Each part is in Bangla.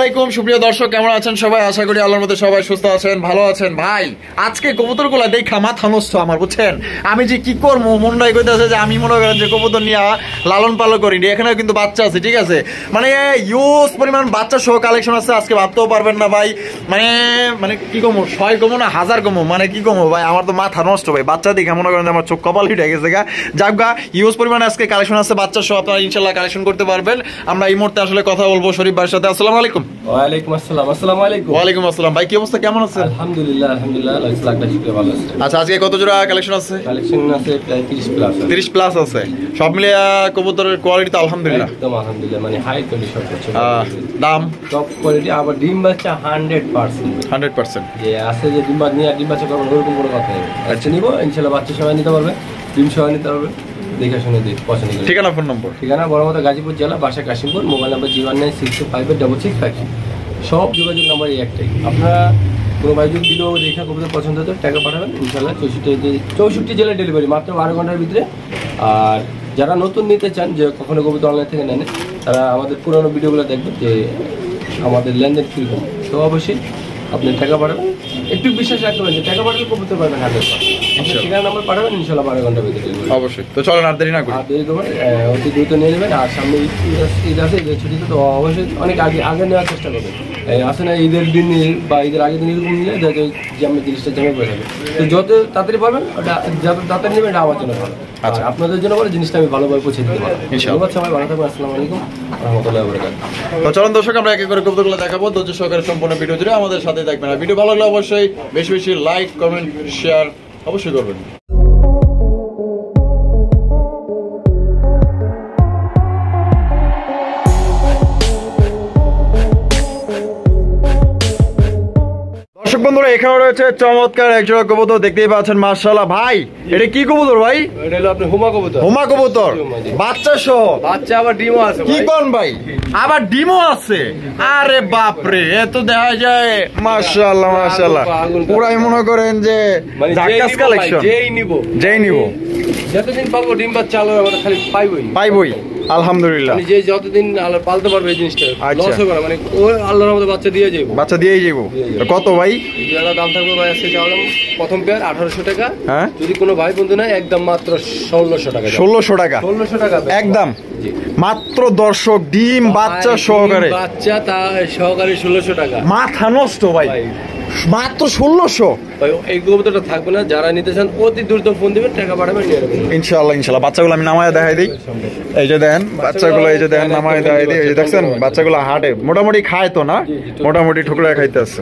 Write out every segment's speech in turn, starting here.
আলাইকুম সুপ্রিয় দর্শক, কেমন আছেন সবাই? আশা করি আল্লাহর মধ্যে সবাই সুস্থ আছেন, ভালো আছেন। ভাই আজকে কবুতরগুলা দেখা মাথা নষ্ট আমার, বুঝছেন? আমি যে কি করবো মনটাই কইতেছে যে আমি মনে করেন যে কবুতর নিয়ে লালন পালন করিনি, এখানে কিন্তু বাচ্চা আছে, ঠিক আছে? মানে ইউজ পরিমাণ বাচ্চা সহ কালেকশন আছে, আজকে ভাবতেও পারবেন না ভাই। মানে মানে কি কমো, 6 কমো না 1000 কমো, মানে কি কমো ভাই, আমার তো মাথা নষ্ট ভাই। বাচ্চা দেখে মনে করেন আমার চোখ কপাল হিটে গেছে গা। যাক গা, ইউজ পরিমাণে আজকে কালেকশন আছে বাচ্চা সহ, আপনারা ইনশাল্লাহ কালেকশন করতে পারবেন। আমরা এই মুহূর্তে আসলে কথা বলবো শরীফ ভাইয়ের সাথে। আসসালামু আলাইকুম। ওয়ালাইকুম আসসালাম। আসসালামু আলাইকুম। ওয়ালাইকুম আসসালাম। ভাই কি অবস্থা, কেমন আছেন? আলহামদুলিল্লাহ আলহামদুলিল্লাহ, লাখটা শুকরিয়া, ভালো আছি। আচ্ছা, আজকে কত জোড়া কালেকশন আছে? কালেকশন আছে প্রায় 30 প্লাস। 30 প্লাস আছে। সব মিলিয়ে কবুতরের কোয়ালিটি তো আলহামদুলিল্লাহ একদম আলহামদুলিল্লাহ, মানে হাই কোয়ালিটি সব কিছু। দাম টপ কোয়ালিটি, আবার ডিম বাচ্চা 100%। 100%। যে আছে যে ডিম বাচ্চা করবেন ওরকম কোনো কথা নেই। আচ্ছা নিব ইনশাআল্লাহ, বাচ্চা সবাই নিতে পারবে, ডিম সবাই নিতে পারবে, দেখে শুনে দিয়ে পছন্দ করে। ঠিকানা, ফোন নম্বর? ঠিকানা বড়মাতা গাজীপুর জেলা, বাসা কাশিমপুর, মোবাইল নাম্বার 096256656। সব যোগাযোগ নাম্বার এই একটাই। আপনারা কোনো ভাই যদি ভিডিও দেখে কবুতর পছন্দ হতো টাকা পাঠাবেন ইনশাআল্লাহ। 64 জেলায় ডেলিভারি, মাত্র 12 ঘন্টার ভিতরে। আর যারা নতুন নিতে চান, যে কখনো কবুতর অনলাইন থেকে নেন, তারা আমাদের পুরোনো ভিডিওগুলো দেখবেন যে আমাদের লেনদেন কীরকম। তো অবশ্যই আপনি টাকা পাঠাবেন, একটু বিশ্বাস রাখতে পারেন যে টাকা পাঠালে কবুতর পাবেন 100%। ঠিকানা নাম্বার পাঠাবেন ইনশাআল্লাহ 12 ঘন্টার ভিতরে। অবশ্যই। তো চলেন আর দেরি না করি, আর দেরি করবেন, অতি দ্রুত নিয়ে নেবেন। আর সামনে ঈদ আছে, ঈদের ছুটিতে তো অবশ্যই অনেক আগে নেওয়ার চেষ্টা করবেন। আসে না ঈদের দিন বা ঈদের আগের দিন এরকম নিলে যাতে যে আমরা জিনিসটা জমে পড়ে যাবে। তো যত তাড়াতাড়ি পাবেন ওটা, যত তাড়াতাড়ি নেবেন এটা আমার জন্য ভালো। আচ্ছা, আপনাদের জন্য বলে জিনিসটা আমি ভালোভাবে পৌঁছে দিতে পারবো ইনশাআল্লাহ। সবাই ভালো থাকবেন। আসসালামু আলাইকুম ওয়া রাহমাতুল্লাহি ওয়া বারাকাতুহু। তো চলুন দর্শক, আমরা এক এক করে কবুতরগুলো দেখাবো। ধৈর্য সহকারে সম্পূর্ণ ভিডিও জুড়ে আমাদের সাথে থাকবেন। আর ভিডিও ভালো লাগলে অবশ্যই বেশি বেশি লাইক, কমেন্ট, শেয়ার অবশ্যই করবেন। দর্শক বন্ধুরা, এখানে রয়েছে চমৎকার একজোড়া কবুতর, দেখতেই পাচ্ছেন মাশাআল্লাহ। ভাই এটা কি কবুতর ভাই? এটা হলো আপনার হুমা কবুতর। হুমা কবুতর, বাচ্চা সহ। বাচ্চা আবার ডিমও আছে। কি কোন ভাই, আবার ডিমও আছে? আরে বাপ রে, এত দেখা যায় মাশাআল্লাহ মাশাআল্লাহ। পুরাই মনে করেন যে জাকাস কালেকশন। যেই নিব যতদিন পাবো ডিম বাচ্চা আলো আমরা খালি পাইবই আলহামদুলিল্লাহ। মানে যে যতদিন আলো পালতে পারবে এই জিনিসটা লস হবে না, মানে ও আল্লাহর রহমতে বাচ্চা দিয়ে যাবে। বাচ্চা দিয়েই যাবো। কত ভাই? যারা দাম থাকবে ভাই আজকে চাওলাম প্রথম পেয়ার 1800 টাকা। হ্যাঁ, যদি কোনো ভাই বন্ধু নাই একদম মাত্র 1600 টাকা। 1600 টাকা 1600 টাকা একদম মাত্র। দর্শক ডিম বাচ্চা সহকারে, বাচ্চা তা সহকারে 1600 টাকা। মাথা নষ্ট ভাই, মাত্র 1600। এই কবুতরটা থাকবে না, যারা নিতে চান অতি দ্রুত ফোন দিবেন, টাকা পাঠাবেন, নিয়ে নেবেন ইনশাআল্লাহ ইনশাআল্লাহ। বাচ্চাগুলো আমি নামায় দেখাই দিই। এই যে দেখেন বাচ্চাগুলো, এই যে দেখেন নামায় দেখাই দিই। এই যে দেখছেন বাচ্চাগুলো হাটে মোটামুটি খায় তো না, মোটামুটি ঠুকরা খাইতে আছে।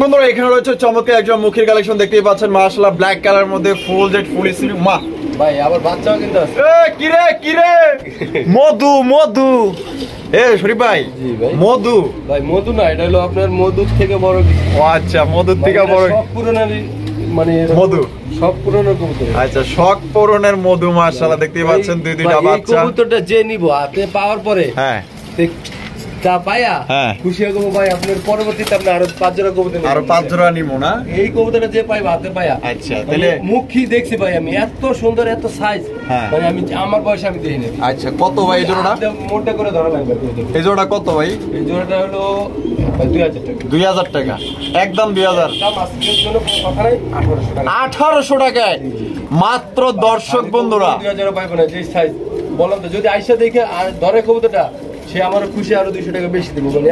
বন্ধুরা, এখানে রয়েছে চমৎকার একজন মুখের কালেকশন, দেখতেই পাচ্ছেন মাশাআল্লাহ। ব্ল্যাক কালার মধ্যে ফুল জেড ফুল স্লিভ। মা ভাই আবার বাচ্চাও কিন্তু আছে। কিরে মধু এ শরীফ ভাই, মধু ভাই মধু না, এটা হলো আপনার মধুর থেকে বড় কিছু। ও আচ্ছা, মধুর থেকে বড়। সব পুরোনারই মানে মধু, সব পুরোনো কবুতর। আচ্ছা, শখ পূরণের মধু মাশাআল্লাহ। দেখতেই পাচ্ছেন দুইটা বাচ্চা। এই কবুতরটা যে নিব হাতে পাওয়ার পরে, হ্যাঁ তা পায়া খুশি হয়ে গো ভাই। আপনার পরবর্তীতে আপনি আরো 5 জোড়া কবুতর, আরো 5 জোড়া নিবো না? এই কবুতরটা যে পাইবা হাতে পায়া। আচ্ছা, তাহলে মুখী দেখছি ভাই আমি, এত সুন্দর এত সাইজ, মানে আমি আমার বয়সে আমি দেখিনি। আচ্ছা, কত ভাই এই জোড়াটা? মোটা করে ধরা লাগবে। এই জোড়াটা কত ভাই? এই জোড়াটা হলো 2000 টাকা। 2000 টাকা একদম 2000। দাম আজকের জন্য কথা নাই, 1800 টাকা। 1800 টাকায় মাত্র। দর্শক বন্ধুরা 2000 পাইবো না, যে সাইজ বললাম তো। যদি আইসা দেখে আর ধরে কবুতরটা, সে আমারও খুশি, আরো 200 টাকা বেশি দেবো, মানে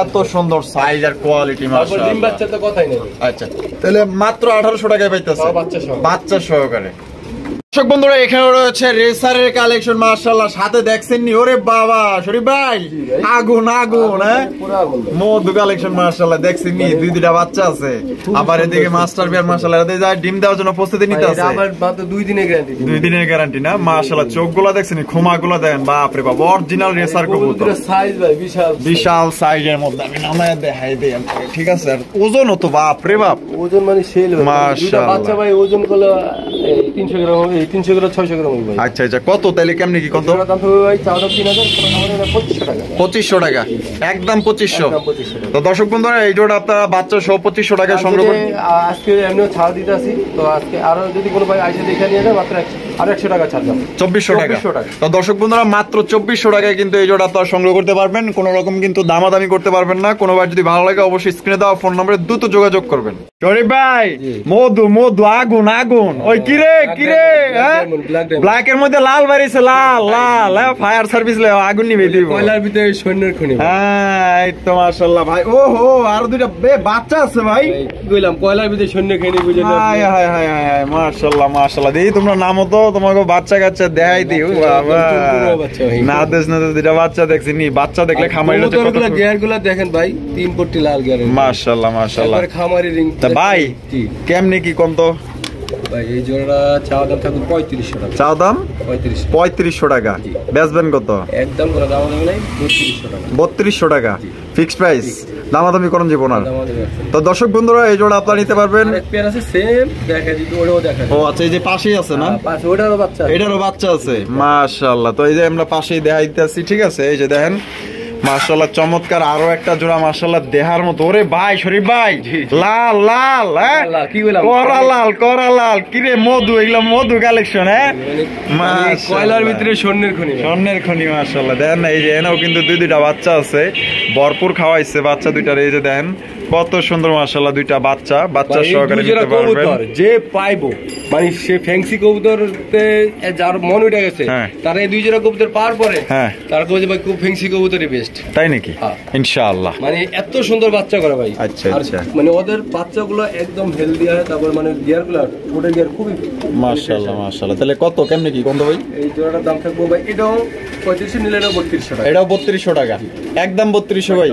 এত সুন্দর সাইজ আর কোয়ালিটি মাশাআল্লাহ। ডিম বাচ্চা তো কথাই নেই। আচ্ছা, তাহলে মাত্র 1800 টাকায় পাইতেছে বাচ্চা সহকারে। দর্শক বন্ধুরা, এখানে রয়েছে রেসারের কালেকশন মাশাআল্লাহ। সাথে দেখছেন নি, ওরে বাবা শরীফ ভাই, আগুন হ্যাঁ, মধু কালেকশন মাশাআল্লাহ। দেখছেন নি, দুইটা বাচ্চা আছে। আবার এদিকে মাস্টার বিয়ার মাশাআল্লাহ, এদিকে যায় ডিম দেওয়ার জন্য প্রস্তুতি নিতে আছে। আবার মাত্র 2 দিনের গ্যারান্টি। 2 দিনের গ্যারান্টি না মাশাআল্লাহ। চোখগুলো দেখছেন নি, খোমাগুলো দেখেন, বাপ রে বাপ, অরিজিনাল রেসার কবুতর। সাইজ ভাই বিশাল সাইজের মধ্যে আমি নামায় দেখাই দেই, ঠিক আছে? আর ওজনও তো বাপ রে বাপ, ওজন মানে সেল মাশাআল্লাহ। বাচ্চা ভাই ওজন করলে 300 গ্রাম হবে, 300 গ্রাম 600 গ্রাম হবে। আচ্ছা আচ্ছা, কত তাহলে কেমনে কি কত দাম হবে ভাই? 3000 2500 টাকা। 2500 টাকা একদম 2500। তো দর্শক বন্ধুরা, এই জোড়া আপনারা বাচ্চা সহ 2500 টাকা সংগ্রহ করুন। আজকে এমনিও ছাড় দিতে আসি, তো আজকে আরো যদি কোনো ভাই আইসা দেখে নিয়ে যায় মাত্র আর 100 টাকা ছাড় দাম। 2400 টাকা। 2400 টাকা। তো দর্শক বন্ধুরা মাত্র 2400 টাকায় কিন্তু এই জোড়া আপনারা সংগ্রহ করতে পারবেন, কোনো রকম কিন্তু দামাদামি করতে পারবেন না। কোনোবার যদি ভালো লাগে অবশ্যই স্ক্রিনে দেওয়া ফোন নম্বরে দ্রুত যোগাযোগ করবেন। শরীফ ভাই, মধু মধু আগুন আগুন, ওই কিরে কিরে, হ্যাঁ ব্ল্যাক এর মধ্যে লাল বাড়িছে, লাল লাল, ফায়ার সার্ভিস আগুন নিবে দিব। কয়লার ভিতরে সৈন্যের খনি। হ্যাঁ এই তো মাশাআল্লাহ ভাই। ও হো, আরো দুইটা বাচ্চা আছে ভাই। কইলাম কয়লার ভিতরে সৈন্যের খনি বুঝলেন। হাই হাই হাই হাই, মাশাআল্লাহ মাশাআল্লাহ। দেই তোমরা নামও তো, তোমাকে বাচ্চা কাচ্চা দেখাই দিও বাবা। না দেশ না দুইটা বাচ্চা দেখছি নি, বাচ্চা দেখলে খামারিরা তো কত গিয়ারগুলো দেখেন ভাই, 3 পট্টি লাল গিয়ার। মাশাআল্লাহ মাশাআল্লাহ। তারপরে খামারি রিং। তা ভাই কেমনে কি কোন তো ভাই এই জোড়া চাওয়া দাম থাকবে 3500 টাকা। চাও দাম 3500 টাকা। বেচবেন কত? একদম কোনো দাম নাই, 3200 টাকা। 3200 টাকা ফিক্সড প্রাইস, দামাদামি করুন জীবন আর। তো দর্শক বন্ধুরা এই জোড়া আপনারা নিতে পারবেন। আরেক পেয়ার আছে সেম, দেখা দিতে ওটাও দেখা। ও আচ্ছা, এই যে পাশেই আছে না? পাশে ওটারও বাচ্চা, এটারও বাচ্চা আছে। মাশাআল্লাহ। তো এই যে আমরা পাশেই দেখাই দিতেছি, ঠিক আছে? এই যে দেখেন মাশাআল্লাহ চমৎকার আরো একটা জোড়া মাশাআল্লাহ দেহার মতো। ওরে ভাই শরীফ ভাই, লাল লাল, হ্যাঁ কি বললাম, করা লাল কি রে, মধু, এগুলা মধু কালেকশন। হ্যাঁ কয়লার ভিতরে স্বর্ণের খনি। স্বর্ণের খনি মাশাআল্লাহ। দেখেন না এই যে এনাও কিন্তু দুইটা বাচ্চা আছে, ভরপুর খাওয়াইছে বাচ্চা দুইটার। এই যে দেখেন কত সুন্দর মাশাআল্লাহ, দুইটা বাচ্চা সহকারে নিতে পারবেন। যে পাইবো মানে সে ফ্যান্সি কবুতরতে যার মন উঠে গেছে, তার এই দুই জোড়া কবুতর পাওয়ার পরে তার কবে ভাই খুব ফ্যান্সি কবুতরই বেস্ট। তাই নাকি? ইনশাআল্লাহ। মানে এত সুন্দর বাচ্চা করে ভাই। আচ্ছা আচ্ছা। মানে ওদের বাচ্চাগুলো একদম হেলদি হয়, তারপর মানে গিয়ারগুলো ওদের গিয়ার খুবই মাশাআল্লাহ মাশাআল্লাহ। তাহলে কত কেমনে কি কোন ভাই? এই জোড়াটার দাম থাকবে ভাই, এটাও 3500 নিলে এটাও 3200 টাকা। এটাও 3200 টাকা, একদম 3200 ভাই।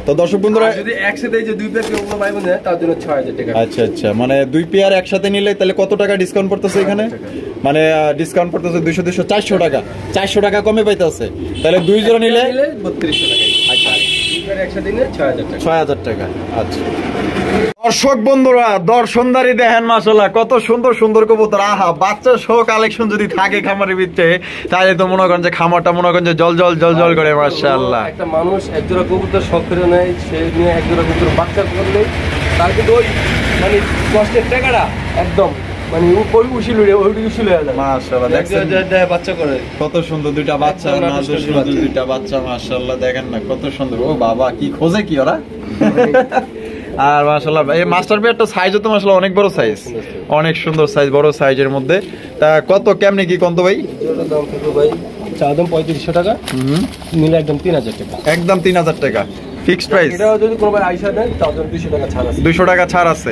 তো দর্শক বন্ধুরা যদি একসাথে এই যে দুই পেয়ার কেউ ভাই বোন তার জন্য 6000 টাকা। আচ্ছা আচ্ছা, মানে দুই পেয়ার একসাথে নিলে তাহলে কত টাকা ডিসকাউন্ট পড়তেছে এখানে? মানে ডিসকাউন্ট পড়তেছে 200 200 400 টাকা, 400 টাকা কমে পাইতেছে। তাহলে দুই জোড়া নিলে 3200 টাকা। আচ্ছা, দুই পেয়ার একসাথে নিলে 6000 টাকা। 6000 টাকা। আচ্ছা দর্শক বন্ধুরা, দর্শনদারি দেখেন মাশাআল্লাহ কত সুন্দর সুন্দর কবুতর। আহা, বাচ্চা সহ কালেকশন যদি থাকে খামারের ভিতরে, তাহলে তো মনে করেন যে খামারটা মনে করেন যে জল জল জল জল করে। মাশাআল্লাহ, একটা মানুষ একজোড়া কবুতর শখ করে নেয়, সে নিয়ে একজোড়া কবুতর বাচ্চা করলে তার কিন্তু ওই মানে কষ্টের টাকাটা একদম মানে ওই উশিল হয়ে যায়। মাশাআল্লাহ দেখছেন বাচ্চা করে কত সুন্দর দুইটা বাচ্চা, না সুন্দর দুইটা বাচ্চা মাশাআল্লাহ। দেখেন না কত সুন্দর। ও বাবা, কি খোঁজে কি ওরা। আর মাশাআল্লাহ এই মাস্টার পেয়ারটা সাইজও তো মাশাআল্লাহ অনেক বড় সাইজ, অনেক সুন্দর সাইজ, বড় সাইজের মধ্যে। তা কত কেমনে কি কোন তো ভাই? দাম কত ভাই? চা দাম 3500 টাকা, নিলে একদম 3000 টাকা। একদম 3000 টাকা ফিক্সড প্রাইস। এটাও যদি কোনোবার আইসা দেন তাহলে 200 টাকা ছাড় আছে। 200 টাকা ছাড় আছে,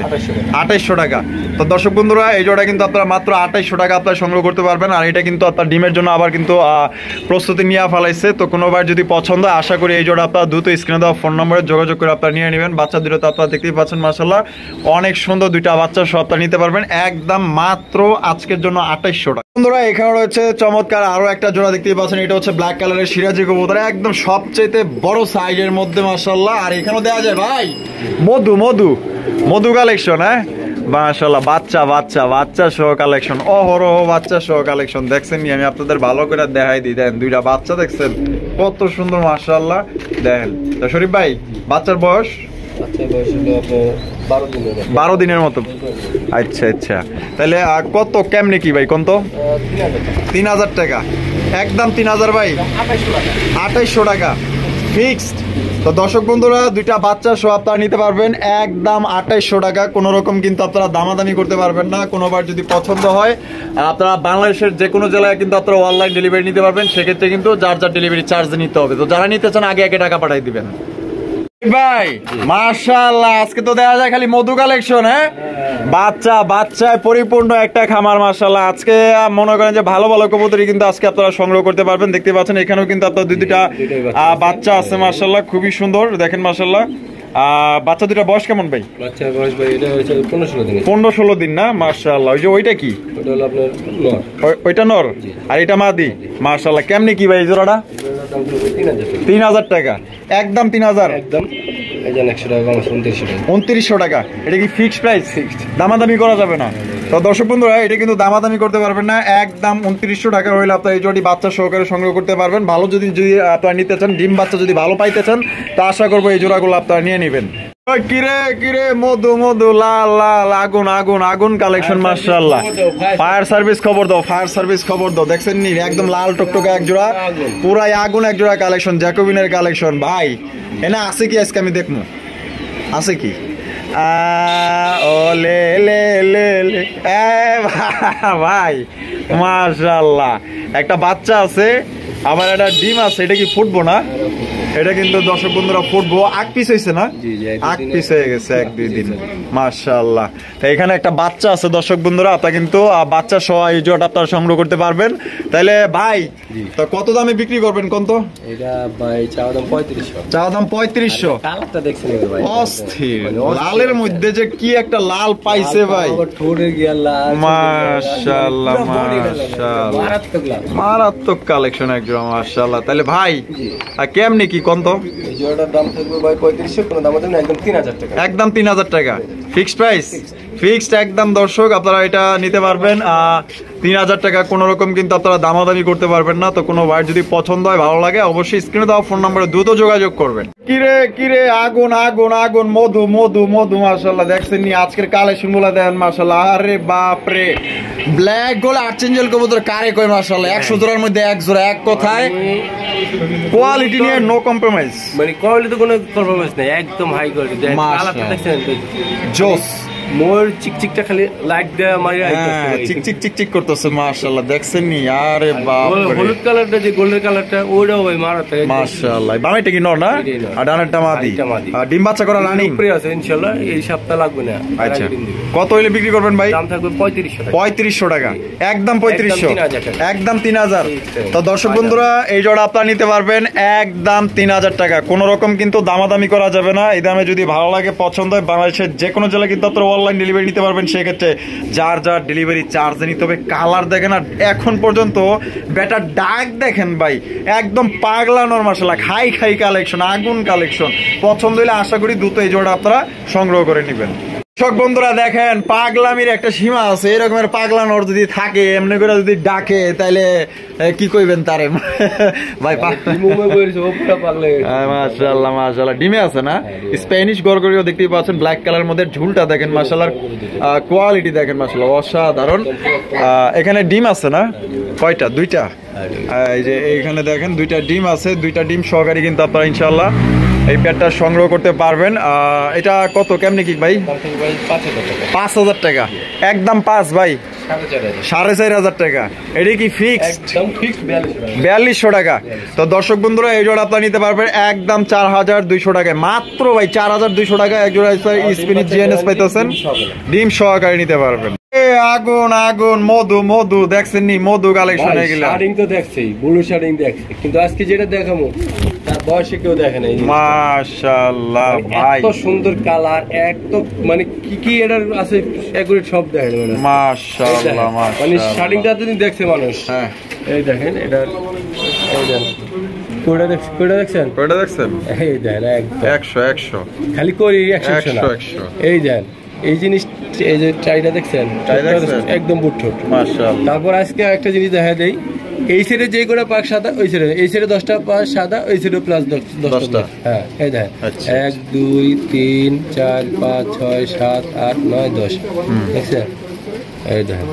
2800 টাকা। তো দর্শক বন্ধুরা এই জোড়া কিন্তু আপনারা মাত্র 2800 টাকা আপনারা সংগ্রহ করতে পারবেন। আর এটা কিন্তু আপনার ডিমের জন্য আবার কিন্তু প্রস্তুতি নিয়ে ফেলাইছে। তো কোনোবার যদি পছন্দ, আশা করি এই জোড়া আপনারা দ্রুত স্ক্রিনে দেওয়া ফোন নম্বরে যোগাযোগ করে আপনারা নিয়ে নেবেন। বাচ্চা দুটো তো আপনারা দেখতেই পাচ্ছেন মাশাআল্লাহ অনেক সুন্দর, দুইটা বাচ্চা সব আপনারা নিতে পারবেন একদম মাত্র আজকের জন্য 2800 টাকা। বন্ধুরা এখানে রয়েছে চমৎকার আরো একটা জোড়া দেখতেই পাচ্ছেন, এটা হচ্ছে ব্ল্যাক কালারের সিরাজি কবুতর, একদম সবচেয়ে বড় সাইজের মধ্যে মাশাআল্লাহ। আর এখানেও দেওয়া যায় ভাই মধু মধু মধু কালেকশন। হ্যাঁ মাশাআল্লাহ, বাচ্চা বাচ্চা বাচ্চা সহ কালেকশন, অহরহ বাচ্চা সহ কালেকশন। দেখছেন নি, আমি আপনাদের ভালো করে দেখাই দিই। দেন দুইটা বাচ্চা দেখছেন কত সুন্দর মাশাআল্লাহ। দেখেন তো শরীফ ভাই, বাচ্চার বয়স 12 দিনের মতো। আচ্ছা আচ্ছা, তাহলে কত কেমনে কি ভাই কোন তো? 3000 টাকা, একদম 3000 ভাই, 2800 টাকা ফিক্সড। তো দর্শক বন্ধুরা দুইটা বাচ্চা সহ আপনারা নিতে পারবেন একদম 2800 টাকা। কোনো রকম কিন্তু আপনারা দামাদামি করতে পারবেন না। কোনোবার যদি পছন্দ হয় আপনারা বাংলাদেশের যে কোনো জেলায় কিন্তু আপনারা অনলাইন ডেলিভারি নিতে পারবেন। সেক্ষেত্রে কিন্তু যার যার ডেলিভারি চার্জ নিতে হবে। তো যারা নিতে চান আগে আগে টাকা পাঠিয়ে দিবেন। ভাই মাশাআল্লাহ, আজকে তো দেখা যায় খালি মধু কালেকশন। হ্যাঁ বাচ্চা বাচ্চায় পরিপূর্ণ একটা খামার মাশাআল্লাহ। আজকে মনে করেন যে ভালো ভালো কবুতরই কিন্তু আজকে আপনারা সংগ্রহ করতে পারবেন। দেখতে পাচ্ছেন এখানেও কিন্তু আপনার দুইটা বাচ্চা আছে মাশাআল্লাহ, খুবই সুন্দর। দেখেন মাশাআল্লাহ বাচ্চা দুটা বয়স কেমন ভাই? বাচ্চার বয়স ভাই এটা হচ্ছে 15-16 দিন। 15-16 দিন না মাশাআল্লাহ। ওই যে ওইটা কি? ওটা হলো আপনার নর। ওইটা নর আর এটা মাদি মাশাআল্লাহ। কেমনে কি ভাই এই জোড়াটা? 3000 টাকা, একদম 3000, একদম 100 টাকা কম, 2900 টাকা। এটা কি ফিক্সড প্রাইস? দামাদামি করা যাবে না। তো দর্শক বন্ধুরা এটা কিন্তু দামাদামি করতে পারবেন না, একদম 2900 টাকা হইলে আপনার এই জোড়াটি বাচ্চা সহকারে সংগ্রহ করতে পারবেন। ভালো যদি আপনারা নিতে চান, ডিম বাচ্চা যদি ভালো পাইতে চান, তা আশা করবো এই জোড়াগুলো আপনারা নিয়ে নেবেন। কিরে কিরে মধু মধু লাল লাল আগুন আগুন আগুন কালেকশন মাশাআল্লাহ। ফায়ার সার্ভিস খবর দাও, ফায়ার সার্ভিস খবর দাও। দেখছেন নি একদম লাল টকটকে এক জোড়া, পুরাই আগুন এক জোড়া কালেকশন, জ্যাকোবিনের কালেকশন। ভাই এনা আছে কি আজকে আমি দেখবো, আছে কি? ও লে লে লে লে ভাই মাশাআল্লাহ, একটা বাচ্চা আছে আবার একটা ডিম আছে। এটা কি ফুটবো না? এটা কিন্তু দর্শক বন্ধুরা ফুটবো। আগ পিস হয়েছে না? আগ পিস হয়ে গেছে 1-2 দিন। মাশাআল্লাহ। তো এখানে একটা বাচ্চা আছে দর্শক বন্ধুরা, আপনারা কিন্তু বাচ্চা সহ এই জোড়াটা আপনারা সংগ্রহ করতে পারবেন। তাহলে ভাই তো কত দামে বিক্রি করবেন কোন তো? এটা ভাই চাওয়া দাম 3500। চাওয়া দাম 3500। কালারটা দেখছেন ভাই, অস্থির লালের মধ্যে যে কি একটা লাল পাইছে ভাই, ঠোঁটের গিয়া লাল। মাশাআল্লাহ মাশাআল্লাহ, মারাত্মক লাল, মারাত্মক কালেকশন একদম মাশাআল্লাহ। তাহলে ভাই আর কেমনি কি কোন তো? এই জোড়াটার দাম থাকবে ভাই 3500, কোনো দাম হবে না, একদম 3000 টাকা। একদম 3000 টাকা ফিক্সড প্রাইস, ফিক্সড একদম। দর্শক আপনারা এটা নিতে পারবেন 3000 টাকা, কোন রকম কিন্তু আপনারা দামাদামি করতে পারবেন না। তো কোনো ভাই যদি পছন্দ হয় ভালো লাগে অবশ্যই স্ক্রিনে দেওয়া ফোন নম্বরে দ্রুত যোগাযোগ করবেন। কিরে কিরে আগুন আগুন আগুন মধু মধু মধু মাশাআল্লাহ। দেখছেন নি আজকের কালেকশন গুলো দেখেন মাশাআল্লাহ। আরে বাপ রে, ব্ল্যাক গোল আর্চেঞ্জেল কবুতর কারে কয় মাশাআল্লাহ। 100 জোড়ার মধ্যে এক জোড়া, এক কথায় কোয়ালিটি নিয়ে নো কম্প্রোমাইজ। মানে কোয়ালিটি কোনো কম্প্রোমাইজ নাই, একদম হাই কোয়ালিটি। কালারটা দেখছেন জোস, মোর চিকচিকটা খালি লাইট দেয়া মারিয়া চিক চিক চিক চিক করতেছে মাশাআল্লাহ। দেখছেন নি আরে বাপ রে, হলুদ কালারটা যে গোল্ডেন কালারটা ওইটাও ভাই মারাত্মক মাশাআল্লাহ। বামেটা কি নর না? আর ডানেরটা মাদি। আর ডিম বাচ্চা করা রানিং উপরে আছে ইনশাআল্লাহ, এই সপ্তাহ লাগবে না। আচ্ছা কত হইলে বিক্রি করবেন ভাই? দাম থাকবে 3500 টাকা। 3500 টাকা, একদম 3500, একদম 3000। তো দর্শক বন্ধুরা এই জোড়া আপনারা নিতে পারবেন একদম 3000 টাকা। কোন রকম কিন্তু দামাদামি করা যাবে না। এই দামে যদি ভালো লাগে পছন্দ হয় বাংলাদেশের যে কোনো জেলায় কিন্তু আপনারা অনলাইন ডেলিভারি নিতে পারবেন। সেক্ষেত্রে যার যার ডেলিভারি চার্জ নিতে হবে। কালার দেখেন আর এখন পর্যন্ত বেটার ডাক দেখেন ভাই, একদম পাগলানোর মাশাআল্লাহ। খাই খাই কালেকশন, আগুন কালেকশন। পছন্দ হলে আশা করি দ্রুত এই জোড়া আপনারা সংগ্রহ করে নেবেন। দর্শক বন্ধুরা দেখেন পাগলামির একটা সীমা আছে। এরকমের পাগলানোর যদি থাকে এমনি করে যদি ডাকে তাহলে কি কইবেন তারে ভাই? মাশাআল্লাহ মাশাআল্লাহ, ডিমে আছে না? স্প্যানিশ গরগরিও দেখতেই পাচ্ছেন, ব্ল্যাক কালার মধ্যে ঝুলটা দেখেন মাশাআল্লাহ। কোয়ালিটি দেখেন মাশাআল্লাহ অসাধারণ। এখানে ডিম আছে না? কয়টা? 2টা। এই যে এইখানে দেখেন 2টা ডিম আছে, 2টা ডিম সহকারী কিন্তু আপনারা ইনশাআল্লাহ এই পেটটা সংগ্রহ করতে পারবেন। এটা কত কেমনি কি ভাই? 5000 টাকা, একদম 5 ভাই 4500 টাকা। এটা কি ফিক্সড? 4200 টাকা। তো দর্শক বন্ধুরা এই জোড়া আপনারা নিতে পারবেন একদম 4200 টাকায়, মাত্র ভাই 4200 টাকা এক জোড়া স্পিনিশ জিএনএস পাইতেছেন, ডিম সহকারে নিতে পারবেন। আগুন আগুন মধু মধু। দেখছেন নি মধু কালেকশন এগুলো? শাড়িং তো দেখছেই, ব্লু শাড়িং দেখছে, কিন্তু আজকে যেটা দেখাবো তার বয়সে কেউ দেখে নাই। মাশাআল্লাহ ভাই, এত সুন্দর কালার, এক তো মানে কি কি এটার আছে এগুলো সব দেখে মানে মাশাআল্লাহ মাশাআল্লাহ। মানে শাড়িংটা যদি দেখছে মানুষ, হ্যাঁ এই দেখেন এটা, এই দেখেন কোড়া দেখছেন, কোড়া দেখছেন, কোড়া দেখছেন, এই দেখেন একদম 100 খালি করি 100 এই দেন। এই জিনিস এই যে টাইটা দেখছেন, একদম বুটঠোট মাশাআল্লাহ। তারপর আজকে একটা জিনিস দেখা দেই, এই সাইডে যে করে পাক সাদা, ওই সাইডে এই সাইডে 10টা পাক সাদা, ওই সাইডে প্লাস 10টা। হ্যাঁ এই দেখেন 1 2 3 4 5 6 7 8 9 10 দেখছেন? এই দেখেন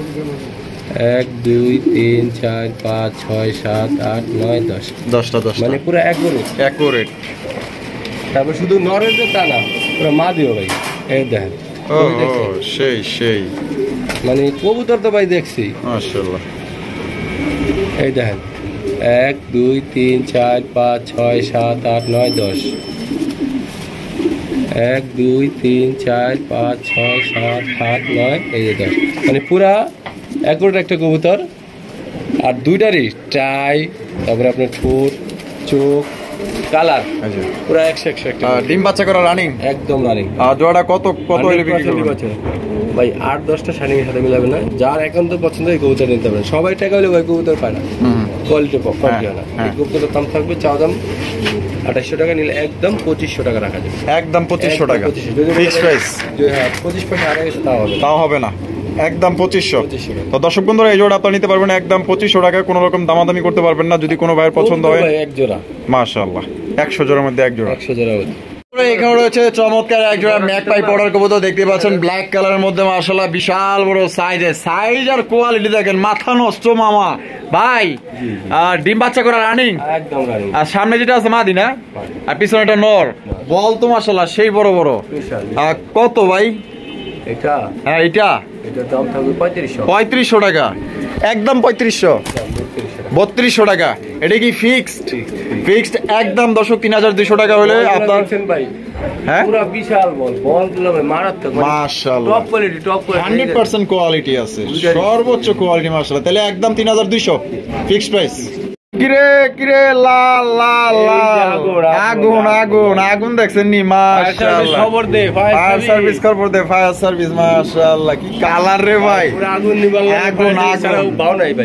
1 2 3 4 5 6 7 8 9 10 মানে পুরো অ্যাকুরেট। তারপর শুধু নরের যে তা না, পুরো মা দিও ভাই। এই দেখেন সেই মানে কবুতর তো ভাই দেখছি মাশাআল্লাহ। এই দেখেন 1 2 3 4 5 6 7 8 9 10 1 2 3 4 5 6 7 8 9 এই যে 10 মানে পুরা অ্যাকুরেট একটা কবুতর। আর দুইটারই টাই, তারপরে আপনার ঠোঁট, চোখ, কালার পুরো 100 একটা। ডিম বাচ্চা করা রানিং, একদম রানিং। আর জোড়াটা কত হইলে বিক্রি করবেন ভাই? 8-10টা শাড়ির সাথে মিলাবে না। যার একান্ত পছন্দ এই কবুতর নিতে পারেন। সবাই টাকা হলে ভাই কবুতর পায় না, কোয়ালিটি কোয়ালিটি হয় না। এই কবুতরের দাম থাকবে চাওয়া দাম 2800 টাকা, নিলে একদম 2500 টাকা রাখা যাবে, একদম 2500 টাকা ফিক্সড প্রাইস। হ্যাঁ 25% আড়াই তাও হবে না, একদম 2500। তো দর্শক বন্ধুরা এই জোড়া আপনারা নিতে পারবেন একদম 2500 টাকায়। কোনো রকম দামাদামি করতে পারবেন না। যদি কোনো ভাইয়ের পছন্দ হয়, এক জোড়া মাশাআল্লাহ 100 জোড়ার মধ্যে এক জোড়া, 100 জোড়া। এখানে রয়েছে চমৎকার একজোড়া ম্যাকপাই পাউডার কবুতর দেখতে পাচ্ছেন, ব্ল্যাক কালারের মধ্যে মাশাআল্লাহ বিশাল বড় সাইজ আর কোয়ালিটি দেখেন, মাথা নষ্ট মামা ভাই। আর ডিম বাচ্চা করা রানিং একদম রানিং। আর সামনে যেটা আছে মাদি না, আর পিছনে একটা নর, বল তো মাশাআল্লাহ সেই বড় বড়। আর কত ভাই এটা? হ্যাঁ এটা এটার দাম থাকবে 3500। 3500 টাকা, একদম 3500, 3200 টাকা। এটা কি ফিক্সড একদম দর্শক 3200 টাকা হলে আপনার ভাই। হ্যাঁ পুরো বিশাল বলগুলো ভাই মারাত্মক, মাশাআল্লাহ টপ কোয়ালিটি 100% কোয়ালিটি আছে, সর্বোচ্চ কোয়ালিটি মাশাআল্লাহ। তাহলে একদম 3200 ফিক্সড প্রাইস। কিরে লাল লাল আগুন আগুন আগুন দেখছেন নি মাশাআল্লাহ। খবর দে ফায়ার সার্ভিস খবর দে, ফায়ার সার্ভিস মাশাআল্লাহ। কি কালার রে ভাই, পুরো আগুন নিবাল আগুন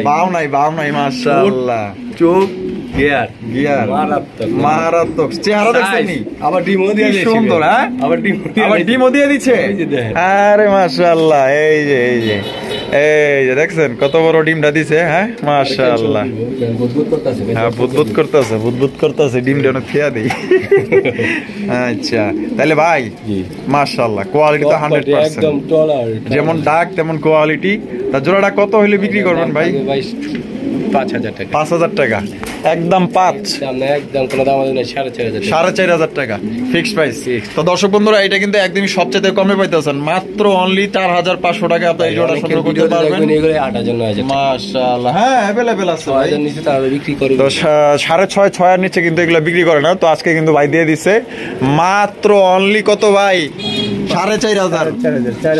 বাও নাই ভাই, মাশাআল্লাহ। চোখ গিয়ার মারাত্মক চেহারা দেখছেন নি, আবার ডিমও দিয়ে দিয়েছে, সুন্দর। হ্যাঁ আবার ডিমও দিয়ে দিচ্ছে, আরে মাশাআল্লাহ। এই যে দেখছেন কত বড় ডিমটা দিছে। হ্যাঁ মাশাআল্লাহ, হ্যাঁ বুদবুদ করতেছে ডিমটা অনেক খেয়া দেই। আচ্ছা তাহলে ভাই মাশাআল্লাহ কোয়ালিটি তো 100%, একদম টলার, যেমন ডাক তেমন কোয়ালিটি। তা জোড়াটা কত হইলে বিক্রি করবেন ভাই? 5000 টাকা। 5000 টাকা, একদম 5, একদম কোনো দাম হবে না, 4500। 4500 টাকা ফিক্সড প্রাইস। তো দর্শক বন্ধুরা এটা কিন্তু একদমই সবচেয়ে কমে পাইতেছেন, মাত্র অনলি 4500 টাকা আপনি এই জোড়া সংগ্রহ করতে পারবেন। এগুলো 8000 9000 মাশাআল্লাহ, হ্যাঁ अवेलेबल আছে ভাই। 6000 নিচে তাহলে বিক্রি করে তো 6.5 6 এর নিচে কিন্তু এগুলো বিক্রি করে না। তো আজকে কিন্তু ভাই দিয়ে দিছে মাত্র অনলি কত ভাই? 4500,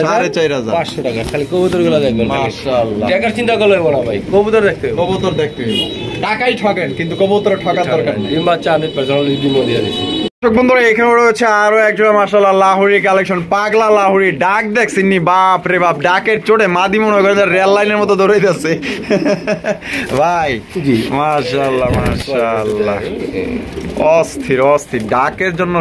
4500 500 টাকা। খালি কবুতরগুলো দেখবেন মাশাআল্লাহ, টাকার চিন্তা করলে না ভাই, কবুতর দেখতে হবে। কবুতর দেখতে হবে, টাকাই ঠকেন কিন্তু কবুতর ঠকার দরকার নেই। ডিম বাচ্চা 100% ডিমও দিয়ে দিছে। দর্শক বন্ধুরা এখানে রয়েছে আরো একজোড়া মাশাআল্লাহ লাহুরি কালেকশন, পাগলা লাহুরি। ডাক দেখছেন নি, বাপ রে বাপ, ডাকের চোটে মাদি মনে করে রেল লাইনের মতো দৌড়াই যাচ্ছে ভাই। মাশাআল্লাহ মাশাআল্লাহ, অস্থির ডাকের জন্য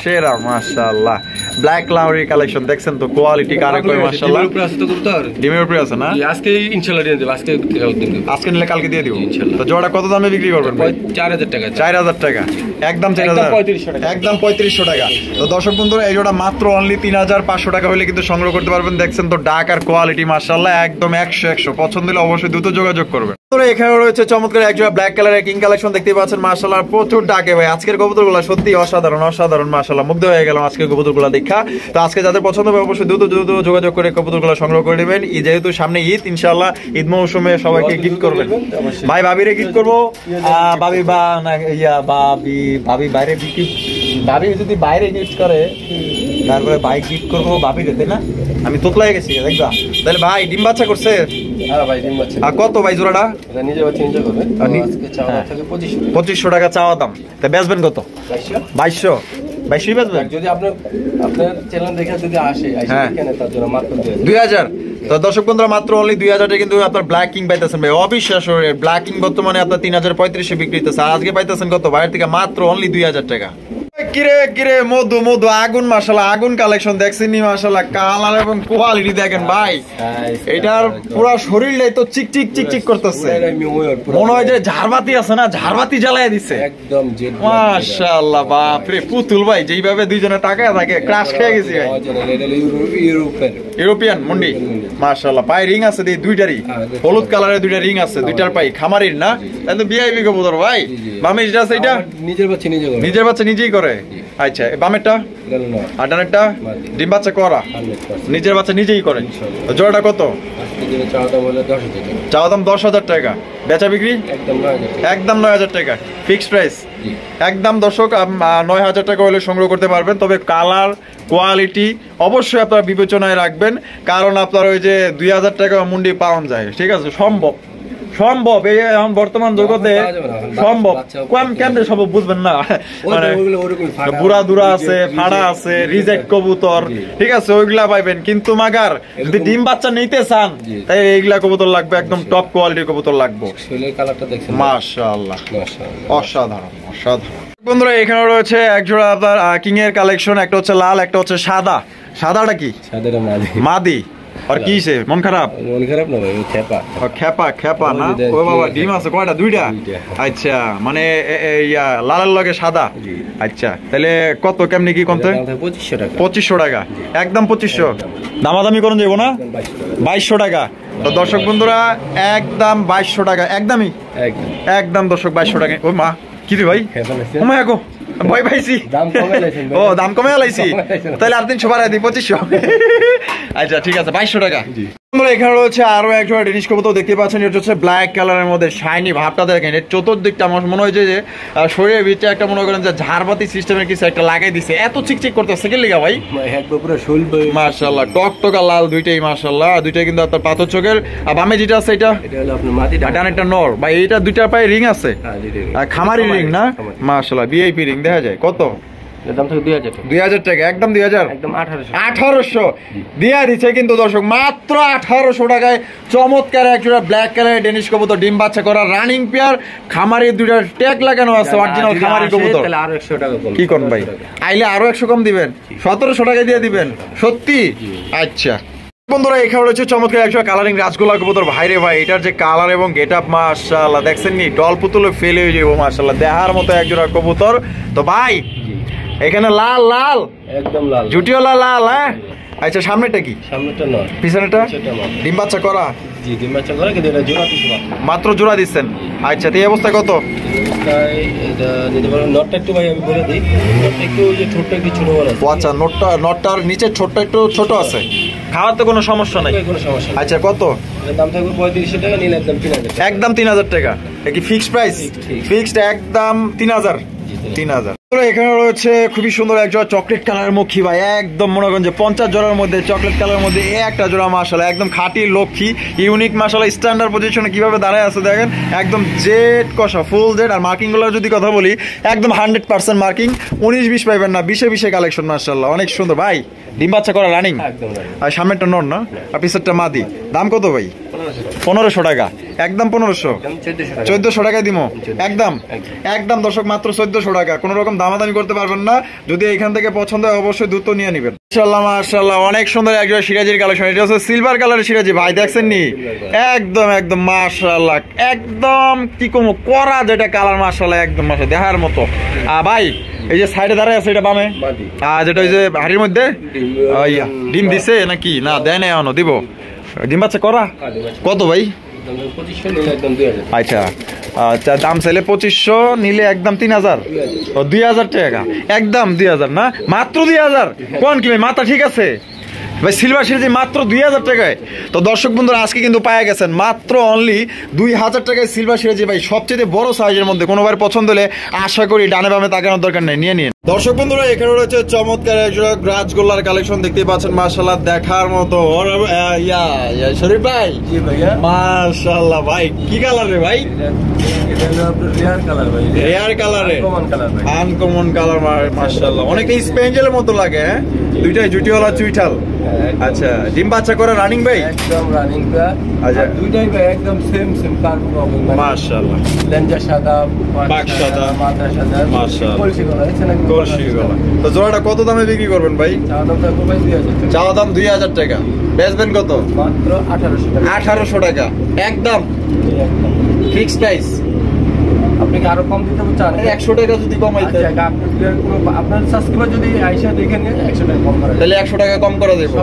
সেরা মাশাআল্লাহ। ব্ল্যাক লাহুরি কালেকশন দেখছেন তো, কোয়ালিটি কারে কই মাশাআল্লাহ। ডিমের উপরে আছে না? আজকে ইনশাআল্লাহ দিয়ে দেব, আজকে নিলে কালকে দিয়ে দিব। তো জোড়া কত দামে বিক্রি করবেন ভাই? 4000 টাকা। 4000 টাকা, একদম 4000, একদম 3500 টাকা। তো দর্শক বন্ধুরা এই জোড়া মাত্র অনলি 3500 টাকা হলে কিন্তু সংগ্রহ করতে পারবেন। দেখছেন তো ডাক আর কোয়ালিটি মাশাআল্লাহ একদম 100 পছন্দ হলে অবশ্যই দ্রুত যোগাযোগ করবেন। এখানে রয়েছে চমৎকার একজোড়া ব্ল্যাক কালারের কিং কালেকশন দেখতে পাচ্ছেন মাশাআল্লাহ, প্রচুর ডাকে ভাই। আজকের কবুতরগুলো সত্যি অসাধারণ মাশাআল্লাহ, মুগ্ধ হয়ে গেলাম আজকের কবুতরগুলো দেখা। তো আজকে যাদের পছন্দ হবে অবশ্যই দ্রুত যোগাযোগ করে কবুতরগুলো সংগ্রহ করে নেবেন। যেহেতু সামনে ঈদ, ইনশাআল্লাহ ঈদ মৌসুমে সবাইকে গিফট করবেন। ভাই ভাবিরে গিফট করবো, ভাবি বা না ইয়া ভাবি বাইরে বিক্রি, ভাবি যদি বাইরে গিফট করে তারপরে ভাই গিফট করবো ভাবি দিতে না, আমি তোতলাই গেছি দেখবা। তাহলে ভাই ডিম বাচ্চা করছে? হ্যাঁ ভাই ডিম বাচ্চা। আর কত ভাই জোড়াটা? এটা নিজে বাচ্চা নিজে করবে। আজকে চাওয়া থাকে 2500 টাকা চাওয়া দাম। তা বেচবেন কত? 2200 বেচবেন? যদি আপনার চ্যানেল দেখে যদি আসে কেনে তার জন্য মাত্র 2000। তো দর্শক বন্ধুরা মাত্র অনলি 2000 কিন্তু আপনার ব্ল্যাক কিং পাইতেছেন ভাই, অবিশ্বাস্য। ব্ল্যাক কিং বর্তমানে আপনার 3035 বিক্রি হইতেছে, আর আজকে পাইতেছেন কত বাইরে থেকে? মাত্র অনলি 2000 টাকা। কিরে মধু আগুন মাশাআল্লাহ, আগুন কালেকশন দেখছেন নি মাশাআল্লাহ, কালার এবং কোয়ালিটি দেখেন ভাই। এটার পুরো শরীরটাই তো চিকচিক করতেছে, মনে হয় যে ঝাড়বাতি আছে না, ঝাড়বাতি জ্বালায় দিছে একদম মাশাআল্লাহ। বাপ রে পুতুল ভাই, যেইভাবে দুইজনে তাকায় থাকে ক্রাশ খেয়ে গেছি ভাই। ইউরোপিয়ান মুন্ডি মাশাআল্লাহ, পায়ে রিং আছে দুইটারই, হলুদ কালারের দুইটা রিং আছে, দুইটার পাই খামারির না, তাহলে ভিআইপি কবুতর ভাই। বামে যেটা আছে এটা নিজের বাচ্চা নিজেই করে। আচ্ছা বামেরটা আর ডানেরটা ডিম বাচ্চা করা, নিজের বাচ্চা নিজেই করে। জোড়াটা কত? চাওয়া দাম 10,000 টাকা, বেচা বিক্রি একদম 9000 টাকা ফিক্সড প্রাইস। একদম দর্শক 9000 টাকা হলে সংগ্রহ করতে পারবেন। তবে কালার কোয়ালিটি অবশ্যই আপনারা বিবেচনায় রাখবেন, কারণ আপনার ওই যে 2000 টাকা মুন্ডি পাওয়া যায়, ঠিক আছে? সম্ভব এই এখন বর্তমান জগতে সম্ভব, কেমনে সম্ভব বুঝবেন না, মানে বুড়া দুরা আছে, ফাড়া আছে, রিজেক্ট কবুতর, ঠিক আছে ওইগুলা পাইবেন। কিন্তু মাগার যদি ডিম বাচ্চা নিতে চান তাই এইগুলা কবুতর লাগবে, একদম টপ কোয়ালিটির কবুতর লাগবে। মাশাআল্লাহ অসাধারণ। বন্ধুরা এখানে রয়েছে এক জোড়া আপনার কিং এর কালেকশন, একটা হচ্ছে লাল, একটা হচ্ছে সাদাটা কি? মাদি। আর কি সে মন খারাপ? মন খারাপ না ভাই, খেপা। ও খেপা খেপা না? ও বাবা, ডিম আছে কয়টা? দুইটা? আচ্ছা, মানে ইয়া লালের লগে সাদা। আচ্ছা, তাহলে কত কেমনি কি কমতে? 2500 টাকা। 2500 টাকা, একদম 2500। দামাদামি করুন যাবো না? 2200 টাকা। তো দর্শক বন্ধুরা, একদম 2200 টাকা, একদমই একদম দর্শক 2200 টাকা। ও মা, কি রে ভাই? ও মা গো, ভয় পাইছি। ও দাম কমে লাইছি, তাহলে আর 300 বাড়াই দিই, 2500। আচ্ছা ঠিক আছে, 2200 টাকা। এখানে রয়েছে আরো একটা ডেনিশ কবুতর দেখতে পাচ্ছেন, এটা হচ্ছে ব্ল্যাক কালারের মধ্যে শাইনি ভাবটা দেখেন। এর চতুর্দিকটা আমার মনে হয়েছে যে শরীরের ভিতরে একটা মনে করেন যে ঝাড়বাতি সিস্টেমের কিছু একটা লাগাই দিছে, এত চিকচিক করতেছে কি লিগা ভাই? মাশাআল্লাহ, টকটকা লাল দুইটাই মাশাআল্লাহ, দুইটাই কিন্তু আপনার পাথর চোখের। আর বামে যেটা আছে এটা ডানেরটা নর ভাই, এটা দুইটার পায়ে রিং আছে, খামারি রিং না? মাশাআল্লাহ, ভিআইপি রিং দেখা যায়। কত দাম? 2000 টাকা, একদম 2000, একদম 1800 দিয়া দিচ্ছে কিন্তু দর্শক, মাত্র 1800 টাকায় চমৎকার একটা ব্ল্যাক কালারের ডেনিশ কবুতর, ডিম বাচ্চা করা, রানিং পেয়ার, খামারি দুইটা ট্যাগ লাগানো আছে, অরিজিনাল খামারি কবুতর। তাহলে আরো 100 টাকা কম। কি করুন ভাই, আইলে আরো 100 কম দিবেন, 1700 টাকা দিয়ে দিবেন সত্যি? আচ্ছা বন্ধুরা, এখানে রয়েছে চমৎকার একটা কালারিং রাজগোলা কবুতর। ভাইরে ভাই, এটার যে কালার এবং গেট আপ মাশাআল্লাহ, দেখছেন নি? ডল পুতুলে ফেলে হয়ে যাবো মাশাআল্লাহ, দেখার মতো একজোড়া কবুতর। তো ভাই এখানে লাল লাল, একদম লাল, জুটিওয়ালা লাল। হ্যাঁ আচ্ছা, সামনেটা কি? সামনেটা নয়, পিছনেটা ডিম বাচ্চা করা। জি, ডিম বাচ্চা করে, কিন্তু এটা জোড়া দিতে মাত্র জোড়া দিচ্ছেন। আচ্ছা, তো এই অবস্থায় কত? এটা নিতে পারো। নটটা একটু ভাই আমি বলে দিই, নটটা একটু যে ছোটটা একটু ছোট বড় আছে। আচ্ছা, নটটার নিচে ছোটটা একটু ছোট আছে, খাওয়ার তো কোনো সমস্যা নাই। কোনো সমস্যা নেই। আচ্ছা, কত দাম থাকবে? 3500 টাকা, নিলে একদম 3000। একদম 3000 টাকা। কি ফিক্সড প্রাইস? ফিক্সড একদম 3000। 3000। এখানে রয়েছে খুবই সুন্দর এক জোড়া চকলেট কালারের মুখী ভাই, একদম মনে করেন যে 50 জোড়ার মধ্যে চকলেট কালারের মধ্যে এই একটা জোড়া মাশাআল্লাহ, একদম খাঁটি লক্ষ্মী, ইউনিক মাশাআল্লাহ, স্ট্যান্ডার্ড পজিশনে কিভাবে দাঁড়ায় আছে দেখেন, একদম জেড কষা, ফুল জেড। আর মার্কিং গুলোর যদি কথা বলি, একদম 100% মার্কিং, 19-20 পাইবেন না, 20-20 কালেকশন মাশাআল্লাহ, অনেক সুন্দর ভাই। ডিম বাচ্চা করা রানিং, আর সামনেরটা নর না, আর পিছনেরটা মাদি। দাম কত ভাই? 1500 টাকা, একদম 1500। 1400 টাকায় দিব, একদম একদম দর্শক, মাত্র 1400 টাকা। কোন রকম দামাদামি করতে পারবেন না। যদি এখান থেকে পছন্দ হয় অবশ্যই দ্রুত নিয়ে নেবেন। মাশাআল্লাহ মাশাআল্লাহ, অনেক সুন্দর একজন সিরাজির কালেকশন। এটা হচ্ছে সিলভার কালারের সিরাজি ভাই, দেখছেন নি? একদম একদম মাশাআল্লাহ, একদম কি কম করা যেটা কালার মাশাআল্লাহ, একদম মাশাআল্লাহ দেখার মতো। ভাই এই যে সাইডে দাঁড়ায় আছে এটা বামে, যেটা ওই যে হাড়ির মধ্যে ডিম দিছে নাকি? না দেয় না এখনো, দিব। ডিম বাচ্চা করা কত ভাই? আচ্ছা আচ্ছা, দাম চাইলে 2500, নিলে একদম 3000। 2000 টাকা, একদম 2000 না, মাত্র 2000। কোন কি ভাই, মাথা ঠিক আছে ভাই? সিলভার সিরিজ মাত্র 2000 টাকায়। তো দর্শক বন্ধুরা, আজকে কিন্তু পায়ে গেছেন মাত্র অনলি 2000 টাকায় সিলভার সিরিজ ভাই, সবচেয়ে বড় সাইজের মধ্যে। কোনোবার পছন্দ হলে আশা করি ডানে বামে তাকানোর দরকার নেই, নিয়ে নিন। দর্শক বন্ধুরা, এখানে রয়েছে চমৎকার একজোড়া রাজগোল্লার কালেকশন, দেখতেই পাচ্ছেন মাশাআল্লাহ, দেখার মতো। শরীফ ভাই, জি ভাইয়া, মাশাআল্লাহ ভাই, কি কালার রে ভাই? এটা হলো আপনার রেয়ার কালার ভাই, রেয়ার কালারে, আনকমন কালার ভাই, আনকমন কালার মাশাআল্লাহ, অনেকটা স্পেঞ্জেলের মতো লাগে। হ্যাঁ, দুইটাই জুটিওয়ালা চুইঠাল। আচ্ছা, ডিম বাচ্চা করে রানিং ভাই, একদম রানিং কা। আচ্ছা, দুইটাই ভাই একদম সেম কার্বন হবে মাশাআল্লাহ, লেঞ্জা সাদা, পাক সাদা, মাথা সাদা, মাশাআল্লাহ, কলসি গলা, আছে নাকি? কলসি গলা। তো জোড়াটা কত দামে বিক্রি করবেন ভাই? চাওয়া দাম থাকবে ভাই 2000 টাকা। চাওয়া দাম 2000 টাকা, বেচবেন কত? মাত্র 1800 টাকা। 1800 টাকা, একদম ফিক্সড প্রাইস। আপনি কি আরো কম দিতে চান? 100 টাকা যদি কমাইতে, আচ্ছা, আপনার সাবস্ক্রাইবার যদি আইসা দেখে নিয়ে 100 টাকা কম করে, তাহলে 100 টাকা কম করে দেবো,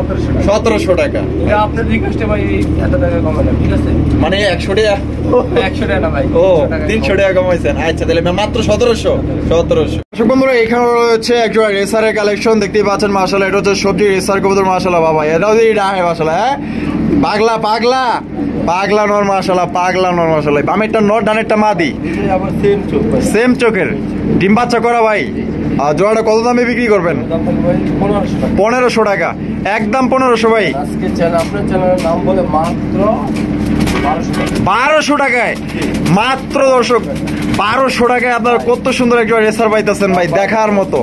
1700 টাকা। এটা আপনার রিকোয়েস্টে ভাই এত টাকা কমালাম, ঠিক আছে? মানে 100 টাকা, 100 টাকা না ভাই, ও 300 টাকা কমাইছেন। আচ্ছা, তাহলে মাত্র 1700। দর্শক বন্ধুরা, এখানে রয়েছে একজোড়া রেসারের কালেকশন, দেখতেই পাচ্ছেন মাশাআল্লাহ, এটা হচ্ছে সবজি রেসার কবুতর মাশাআল্লাহ। বাবা এটাও দিয়ে রাহে মাশাআল্লাহ, হ্যাঁ, পাগলা পাগলা পাগলা নর মাশাআল্লাহ, পাগলা নর মাশাআল্লাহ। বামেরটা নর, ডানেরটা মাদি, আবার সেম চোখ ভাই, সেম চোখের, ডিম বাচ্চা করা ভাই। আর জোড়াটা কত দামে বিক্রি করবেন? দাম থাকবে ভাই 1500 টাকা। 1500 টাকা, একদম 1500 ভাই। আজকে চ্যানেল, আপনার চ্যানেলের নাম বলে মাত্র 1200 টাকায় মাত্র। দর্শক 1200 টাকায় আপনারা কত সুন্দর একটা রেসার পাইতেছেন ভাই, দেখার মতো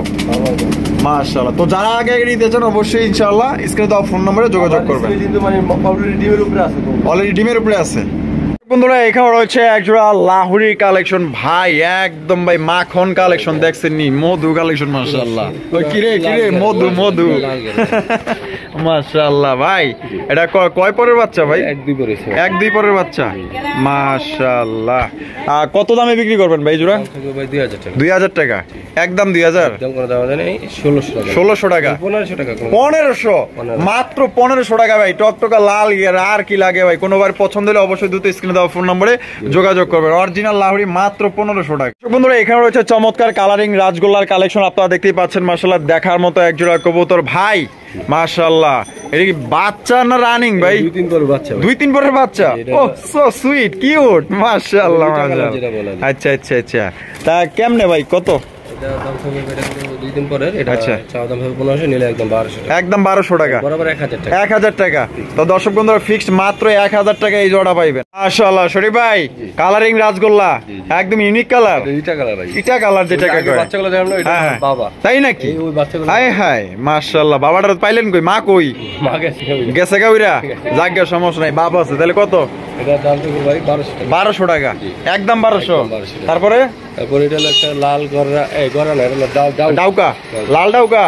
মাশাআল্লাহ। তো যারা আগে নিতে চান অবশ্যই ইনশাআল্লাহ স্ক্রিনে দেওয়া ফোন নম্বরে যোগাযোগ করবেন। কিন্তু মানে অলরেডি ডিমের উপরে আছে, অলরেডি ডিমের উপরে আছে। বন্ধুরা এখানে রয়েছে একজোড়া লাহুরি কালেকশন ভাই, একদম ভাই মাখন কালেকশন দেখছেন নি, মধু কালেকশন মাশাআল্লাহ। ওই কিরে মধু মধু মাশাআল্লাহ ভাই। এটা কয় পরের বাচ্চা ভাই? এক দুই পরের বাচ্চা মাশাআল্লাহ। কত দামে বিক্রি করবেন ভাই জোড়া? 2000 টাকা, একদম 2000, 1600 টাকা, 1500, মাত্র 1500 টাকা ভাই। টকটকা লাল ইয়ার আর কি লাগে ভাই। কোনোবার পছন্দ হলে অবশ্যই দ্রুত স্ক্রিনে দেওয়া ফোন নম্বরে যোগাযোগ করবেন। অরিজিনাল লাহোরি মাত্র 1500 টাকা। বন্ধুরা এখানে রয়েছে চমৎকার কালারিং রাজগোল্লার কালেকশন, আপনারা দেখতেই পাচ্ছেন মাশাআল্লাহ, দেখার মতো একজোড়া কবুতর ভাই মাশাআল্লাহ। এটা কি বাচ্চা না রানিং ভাই? 2-3 পরের বাচ্চা। ও সো সুইট কিউট মাশাআল্লাহ মাশাআল্লাহ। আচ্ছা আচ্ছা আচ্ছা, তা কেমনে ভাই কত? একদম 1200 টাকা, 1000 টাকা। তো দর্শক বন্ধুরা ফিক্সড মাত্র 1000 টাকা এই জোড়া পাইবেন মাশাআল্লাহ। শরীফ ভাই কালারিং রাজগোল্লা একদম ইউনিক কালার, ইটা কালার যেটাকে কয়, তাই নাকি? হায় হায় মাশাআল্লাহ। বাবাটা পাইলেন কই? মা কই? গেছে গাউরা, জায়গা সমস্যা নাই, বাবা আছে। তাহলে কত? 1200 টাকা, একদম 1200। তারপরে এটা হলো একটা লাল ডাউকা, লাল ডাউকা।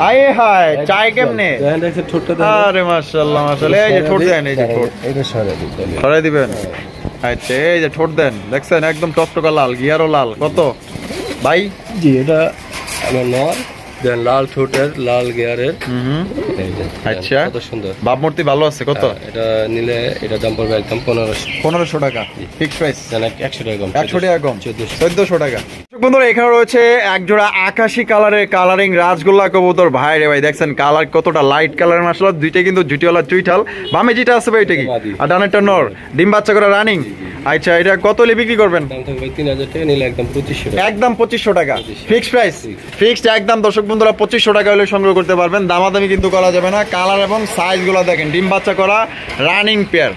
আয় হায় চাই কেমনে? আরে মাশাআল্লাহ মাশাআল্লাহ। এই যে ঠোঁট দেন, এই যে ঠোঁট সরাই দিবেন। আচ্ছা এই যে ঠোঁট দেন, দেখছেন একদম টকটকা লাল, গিয়ারও লাল। কত ভাই? জি এটা আমার নর, দেন লাল ঠোঁটের, লাল গিয়ারের। আচ্ছা কত সুন্দর ভাবমূর্তি ভালো আছে। কত এটা নিলে? এটা দাম পড়বে একদম 1500 টাকা ফিক্স প্রাইস। 100 টাকা কম, 100 টাকা কম, 1400 টাকা। বন্ধুরা এখানে রয়েছে একজোড়া আকাশি কালারের কালারিং রাজগোল্লা কবুতর ভাই রে ভাই, দেখছেন কালার কতটা লাইট কালার মাশাআল্লাহ। দুইটা কিন্তু জুটিওয়ালা চুইঠাল, বামে যেটা আছে ভাই এটা কি? আর ডানেরটা নর, ডিম বাচ্চা করে রানিং। আচ্ছা এটা কত হলে বিক্রি করবেন? দাম থাকবে 3000 টাকা, নিলে একদম 2500 টাকা, একদম 2500 টাকা ফিক্সড প্রাইস। ফিক্সড একদম দর্শক বন্ধুরা 2500 টাকা হলে সংগ্রহ করতে পারবেন, দামাদামি কিন্তু করা যাবে না। কালার এবং সাইজ গুলো দেখেন, ডিম বাচ্চা করা রানিং পেয়ার।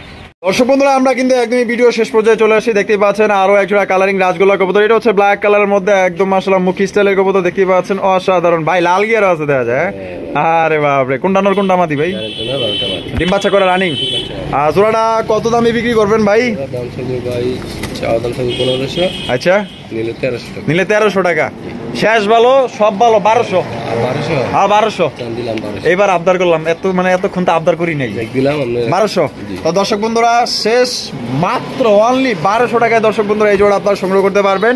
দর্শক বন্ধুরা আমরা কিন্তু একদমই ভিডিও শেষ পর্যায়ে চলে আসি, দেখতে পাচ্ছেন আরো একজোড়া কালারিং রাজগোল্লা কবুতর। এটা হচ্ছে ব্ল্যাক কালারের মধ্যে একদম মাশাআল্লাহ মুখী স্টাইলের কবুতর, দেখতে পাচ্ছেন অসাধারণ ভাই। লাল গিয়ার আছে দেখা যায়। আরে বাপরে, কোনটা নর কোনটা মাদি ভাই? ডিম বাচ্চা করা রানিং। আর জোড়াটা কত দামে বিক্রি করবেন ভাই? দাম থাকবে ভাই দাম থাকবে 1500। আচ্ছা নিলে 1300 টাকা, নিলে 1300 টাকা। শেষ ভালো সব ভালো 1200। হ্যাঁ 1200 দিলাম, 1200 এবার আবদার করলাম, এত মানে এতক্ষণ তো আবদার করি নাই, দিলাম 1200। তো দর্শক বন্ধুরা শেষ মাত্র অনলি 1200 টাকায় দর্শক বন্ধুরা এই জোড়া আপনারা সংগ্রহ করতে পারবেন।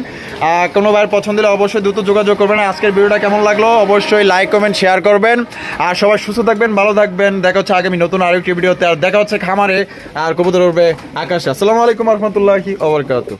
কোনো ভাইয়ের পছন্দ হলে অবশ্যই দ্রুত যোগাযোগ করবেন। আজকের ভিডিওটা কেমন লাগলো অবশ্যই লাইক কমেন্ট শেয়ার করবেন। আর সবাই সুস্থ থাকবেন, ভালো থাকবেন। দেখা হচ্ছে আগামী নতুন আরেকটি ভিডিওতে। আর দেখা হচ্ছে খামারে আর কবুতর উড়বে আকাশে। আসসালামু আলাইকুম ওয়া রাহমাতুল্লাহি ওয়া বারাকাতুহু।